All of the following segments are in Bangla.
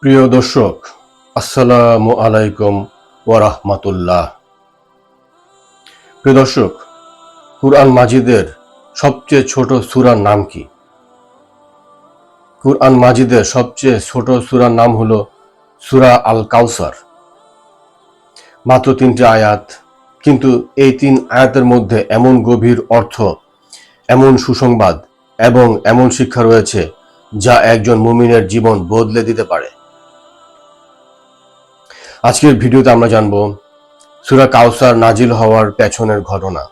প্রিয় দর্শক, আসসালামু আলাইকুম ওয়া রাহমাতুল্লাহ। প্রিয় দর্শক, কুরআন মাজিদের সবচেয়ে ছোট সূরার নাম কি? কুরআন মাজিদের সবচেয়ে ছোট সূরার নাম হলো সূরা আল কাউসার। মাত্র 3টি আয়াত, কিন্তু এই 3 আয়াতের মধ্যে এমন গভীর অর্থ, এমন সুসংবাদ এবং এমন শিক্ষা রয়েছে যা একজন মুমিনের জীবন বদলে দিতে পারে। আজকের ভিডিওতে আমরা জানব সূরা কাউসার নাজিল হওয়ার পেছনের ঘটনা।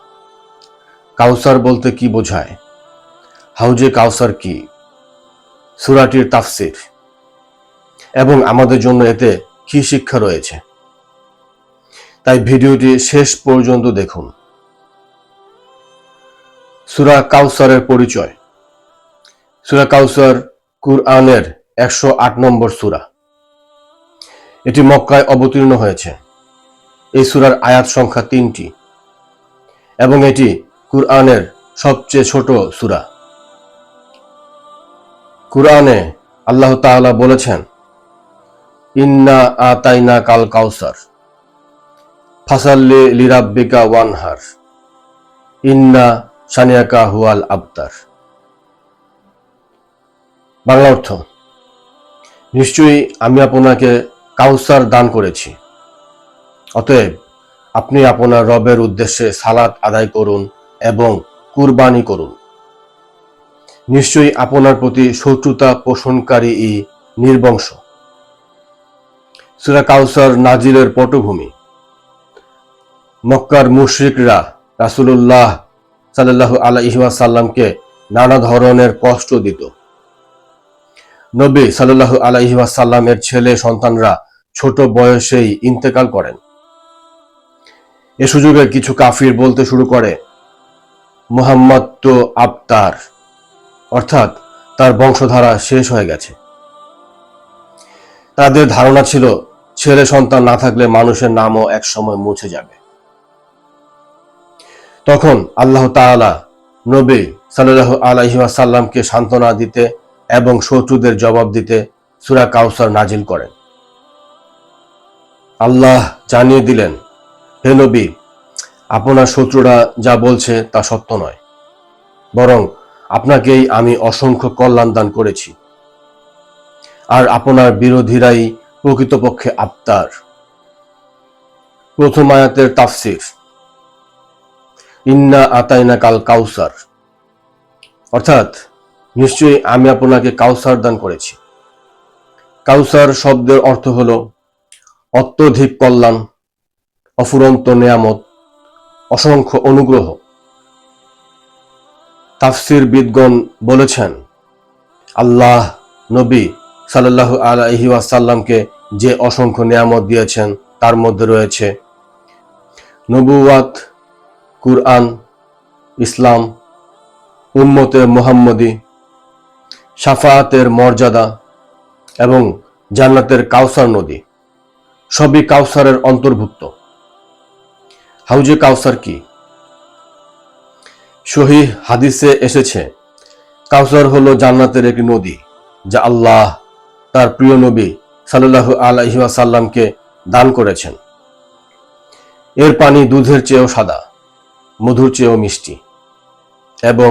কাউসার বলতে কি বোঝায়? হাউজে কাউসার কি? সূরাটির তাফসীর এবং আমাদের জন্য এতে কি শিক্ষা রয়েছে। তাই ভিডিওটি শেষ পর্যন্ত দেখুন। সূরা কাউসারের পরিচয়। সূরা কাউসার কুরআনের 108 নম্বর সূরা। এটি মক্কায় অবতীর্ণ হয়েছে। এই সূরার আয়াত সংখ্যা 3টি এবং এটি কুরআনের সবচেয়ে ছোট সূরা। কুরআনে আল্লাহ তাআলা বলেছেন, ইন্না আতাইনা কাল কাউসার ফাসাল্লি লিরাব্বিকা ওয়ানহার ইন্না শানিয়াকা হুয়াল আবতার। বাংলা অর্থ, নিশ্চয়ই আমি আপনাকে কাউসার দান করেছি, অতএব আপনি আপনার রবের উদ্দেশ্যে সালাত আদায় করুন এবং কুরবানি করুন। নিশ্চয়ই আপনার প্রতি শত্রুতা পোষণকারী নির্বংশ। সূরা কাউসার নাজিলের পটভূমি। মক্কার মুশরিকরা রাসূলুল্লাহ সাল্লাল্লাহু আলাইহি ওয়াসাল্লামকে নানা ধরনের কষ্ট দিত। নবী সাল্লাল্লাহু আলাইহি ওয়াসাল্লামের ছেলে সন্তানরা ছোট বয়সেই ইন্তেকাল করেন। এ সুযোগে কিছু কাফির বলতে শুরু করে, মুহাম্মদ তো আবতার, অর্থাৎ তার বংশধারা শেষ হয়ে গেছে। তাদের ধারণা ছিল ছেলে সন্তান না থাকলে মানুষের নামও একসময় মুছে যাবে। তখন আল্লাহ তাআলা নবী সাল্লাল্লাহু আলাইহি ওয়াসাল্লামকে সান্ত্বনা দিতে এবং শত্রুদের জবাব দিতে সূরা কাউসার নাজিল করেন। আল্লাহ জানিয়ে দিলেন, হে নবী, আপনার শত্রুরা যা বলছে তা সত্য নয়, বরং আপনাকেই আমি অসংখ্য কল্যাণ দান করেছি, আর আপনার বিরোধীরাই প্রকৃতপক্ষে আবতার। প্রথম আয়াতের তাফসীর। ইন্না আতাইনা কাল কাউসার, অর্থাৎ নিশ্চয়ই আমি আপনাকে কাউসার দান করেছি। কাউসার শব্দের অর্থ হল অত্যধিক কল্যাণ, অফুরন্ত নেয়ামত, অসংখ্য অনুগ্রহ। তাফসীরবিদগণ বলেছেন, আল্লাহ নবী সাল্লাল্লাহু আলাইহি ওয়াসাল্লামকে যে অসংখ্য নেয়ামত দিয়েছেন তার মধ্যে রয়েছে নবুওয়াত, কুরআন, ইসলাম, উম্মতে মুহাম্মদী, শাফাআতের মর্যাদা এবং জান্নাতের কাউসার নদী, সবই কাউসারের অন্তর্ভুক্ত। হাউজে কাউসার কি? সহিহ হাদিসে এসেছে, কাউসার হলো জান্নাতের একটি নদী যা আল্লাহ তার প্রিয় নবী সাল্লাল্লাহু আলাইহি ওয়াসাল্লামকে দান করেছেন। এর পানি দুধের চেয়েও সাদা, মধুর চেয়েও মিষ্টি, এবং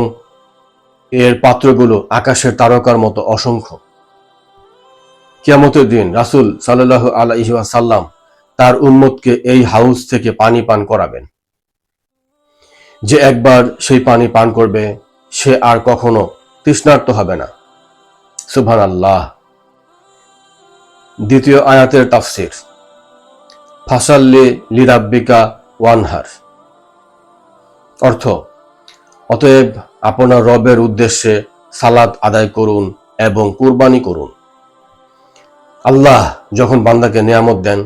এর পাত্রগুলো আকাশের তারকার মতো অসংখ্য। কিয়ামতের দিন রাসূল সাল্লাল্লাহু আলাইহি ওয়াসাল্লাম তার উম্মতকে এই হাউজ থেকে পানি পান করাবেন। যে একবার সেই পানি পান করবে সে আর কখনো তৃষ্ণার্ত হবে না। সুবহানাল্লাহ। দ্বিতীয় আয়াতের তাফসীর। ফাসাল্লি লিরাব্বিকা ওয়ানহার, অর্থ, অতএব আপনার রবের উদ্দেশ্যে সালাত আদায় করুন এবং কুরবানি করুন। আল্লাহ যখন বান্দাকে নিয়ামত দেন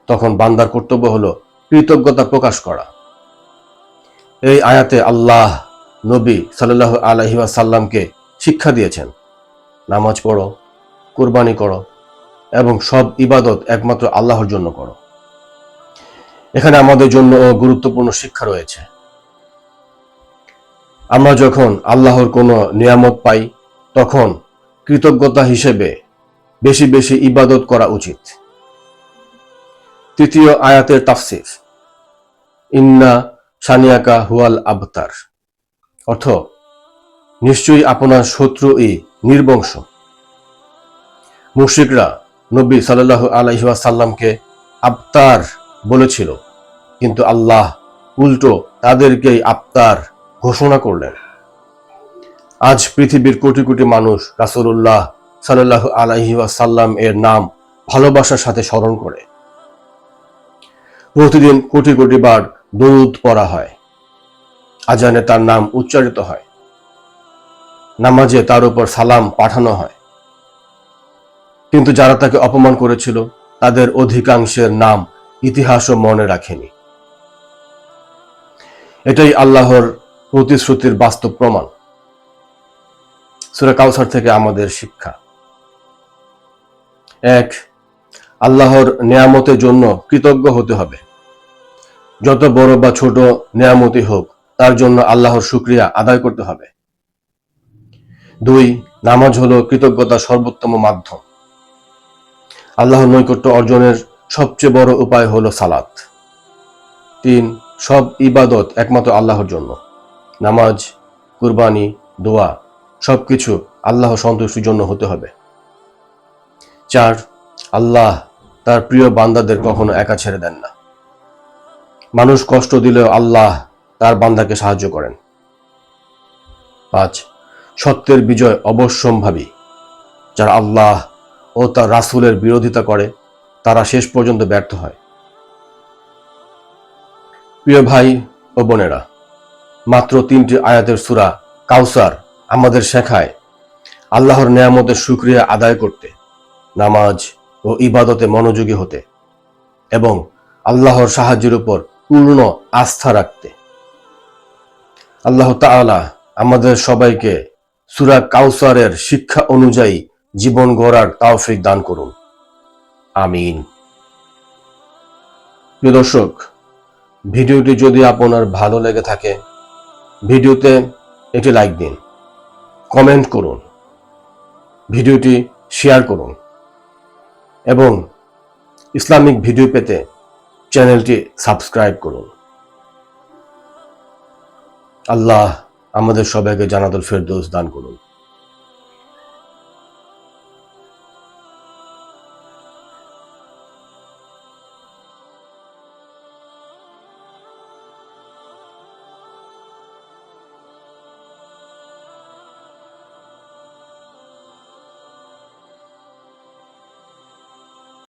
তখন বান্দার কর্তব্য হলো কৃতজ্ঞতা প্রকাশ করা। এই আয়াতে আল্লাহ নবী সাল্লাল্লাহু আলাইহি ওয়াসাল্লামকে শিক্ষা দিয়েছেন, নামাজ পড়ো, কুরবানি করো এবং সব ইবাদত একমাত্র আল্লাহর জন্য করো। এখানে আমাদের জন্য গুরুত্বপূর্ণ শিক্ষা রয়েছে। আমরা যখন আল্লাহর কোনো নিয়ামত পাই তখন কৃতজ্ঞতা হিসেবে বেশি বেশি ইবাদত করা উচিত। তৃতীয় আয়াতের তাফসীর, ইন্না শানিয়াকা হুয়াল আবতার, অর্থ নিশ্চয়ই আপনার শত্রুই নির্বংশ। মুশরিকরা নবী সাল্লাল্লাহু আলাইহি ওয়াসাল্লামকে আবতার বলেছিল, কিন্তু আল্লাহ উল্টো তাদেরকেই আবতার ঘোষণা করলেন। আজ পৃথিবীর কোটি কোটি মানুষ রাসূলুল্লাহ সাল্লাল্লাহু আলাইহি ওয়াসাল্লাম এর নাম ভালোবাসার সাথে স্মরণ করে। প্রতিদিন কোটি কোটি বার দরুদ পড়া হয়, আজানে তার নাম উচ্চারিত হয়, নামাজে তার উপর সালাম পাঠানো হয়। কিন্তু যারা তাকে অপমান করেছিল তাদের অধিকাংশের নাম ইতিহাসও মনে রাখেনি। এটাই আল্লাহর প্রতিশ্রুতির বাস্তব প্রমাণ। সূরা কাউসার থেকে আমাদের শিক্ষা: 1. আল্লাহর নেয়ামতের জন্য কৃতজ্ঞ হতে হবে। যত বড় বা ছোট নেয়ামতই হোক, তার জন্য আল্লাহর শুকরিয়া আদায় করতে হবে। 2. নামাজ হলো কৃতজ্ঞতার সর্বোত্তম মাধ্যম। আল্লাহর নৈকট্য অর্জনের সবচেয়ে বড় উপায় হলো সালাত। 3. সব ইবাদত একমাত্র আল্লাহর জন্য। নামাজ, কুরবানি, দোয়া সবকিছু আল্লাহ সন্তুষ্টির জন্য হতে হবে। 4. আল্লাহ তার প্রিয় বান্দাদের কখনো একা ছেড়ে দেন না। মানুষ কষ্ট দিলেও আল্লাহ তার বান্দাকে সাহায্য করেন। 5. সত্যের বিজয় অবশ্যম্ভাবী। যারা আল্লাহ ও তার রাসূলের বিরোধিতা করে তারা শেষ পর্যন্ত ব্যর্থ হয়। প্রিয় ভাই ও বোনেরা, মাত্র 3টি আয়াতের সূরা কাউসার আমাদের শেখায় আল্লাহর নেয়ামতের শুকরিয়া আদায় করতে, নামাজ ও ইবাদতে মনোযোগী হতে এবং আল্লাহর সাহায্যের উপর পূর্ণ আস্থা রাখতে। আল্লাহ তাআলা আমাদের সবাইকে সূরা কাউসারের শিক্ষা অনুযায়ী জীবন গড়ার তৌফিক দান করুন। আমিন। প্রিয় দর্শক, ভিডিওটি যদি আপনার ভালো লেগে থাকে, ভিডিওতে একটি লাইক দিন, কমেন্ট করুন, ভিডিওটি শেয়ার করুন এবং ইসলামিক ভিডিও পেতে চ্যানেলটি সাবস্ক্রাইব করুন। আল্লাহ আমাদের সবাইকে জান্নাতুল ফেরদৌস দান করুন।